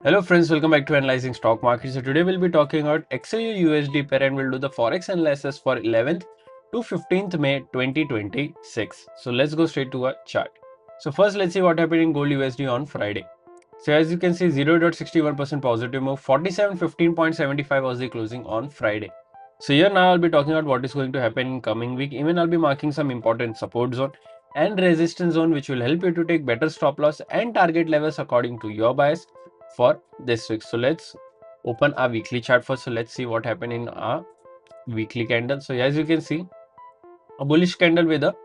Hello friends, welcome back to Analyzing Stock Market. So today we'll be talking about XAU USD pair and we'll do the Forex analysis for 11th to 15th May 2026. So let's go straight to our chart. So first let's see what happened in Gold USD on Friday. So as you can see 0.61% positive move, 4715.75 was the closing on Friday. So here now I'll be talking about what is going to happen in coming week. Even I'll be marking some important support zone and resistance zone which will help you to take better stop loss and target levels according to your bias for this week. So let's open our weekly chart first. So let's see what happened in our weekly candle. So as you can see, a bullish candle with a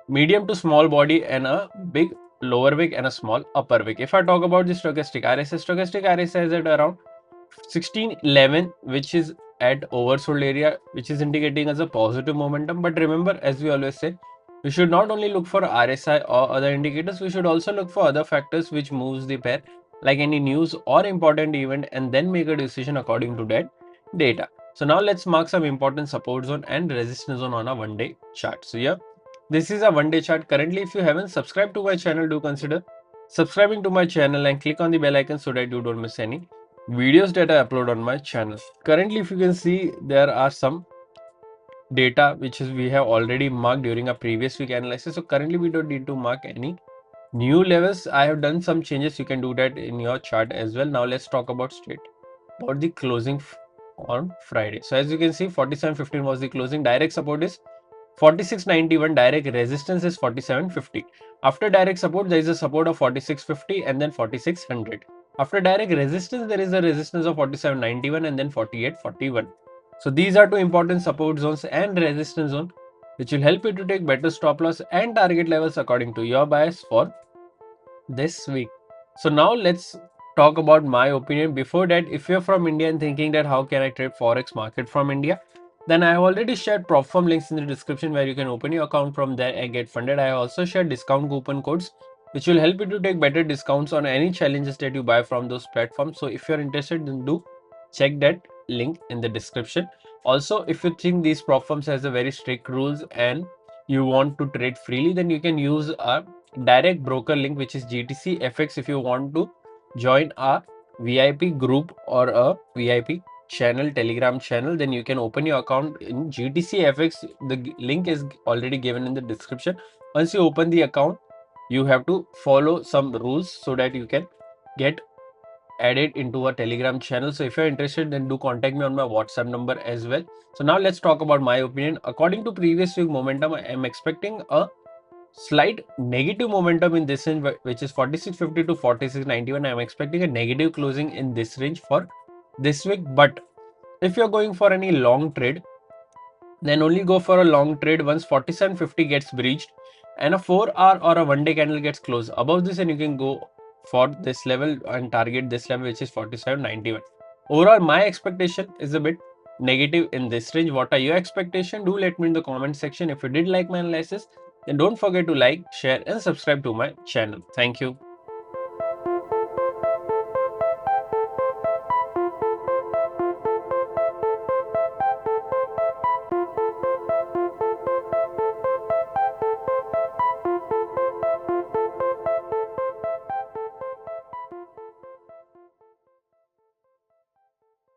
medium to small body and a big lower wick and a small upper wick. If I talk about the stochastic RSI is at around 1611, which is at oversold area, which is indicating as a positive momentum. But remember, as we always say, we should not only look for RSI or other indicators, we should also look for other factors which moves the pair, like any news or important event, and then make a decision according to that data. So now let's mark some important support zone and resistance zone on a one-day chart. So yeah, this is a one-day chart. Currently, if you haven't subscribed to my channel, do consider subscribing to my channel and click on the bell icon so that you don't miss any videos that I upload on my channel. Currently, if you can see, there are some data which is we have already marked during a previous week analysis. So currently we don't need to mark any new levels. I have done some changes. You can do that in your chart as well. Now let's talk about the closing on Friday. So as you can see, 47.15 was the closing. Direct support is 46.91, direct resistance is 47.50. After direct support, there is a support of 46.50 and then 4600. After direct resistance, there is a resistance of 47.91 and then 48.41. So these are two important support zones and resistance zone, which will help you to take better stop loss and target levels according to your bias for this week. So now let's talk about my opinion. Before that, if you're from India and thinking that how can I trade Forex market from India, then I have already shared prop firm links in the description where you can open your account from there and get funded. I also shared discount coupon codes which will help you to take better discounts on any challenges that you buy from those platforms. So if you're interested, then do check that link in the description. Also, if you think these prop firms has a very strict rules and you want to trade freely, then you can use a direct broker link which is GTC FX. If you want to join a VIP group or a VIP channel, Telegram channel, then you can open your account in GTC FX. The link is already given in the description. Once you open the account, you have to follow some rules so that you can get added into a Telegram channel. So if you're interested, then do contact me on my WhatsApp number as well. So now let's talk about my opinion. According to previous week momentum, I am expecting a slight negative momentum in this range, which is 46.50 to 46.91. I am expecting a negative closing in this range for this week. But if you're going for any long trade, then only go for a long trade once 47.50 gets breached and a 4-hour or a one-day candle gets closed above this, and you can go for this level and target this level, which is 47.91. Overall, my expectation is a bit negative in this range. What are your expectations? Do let me in the comment section. If you did like my analysis, then don't forget to like, share and subscribe to my channel. Thank you.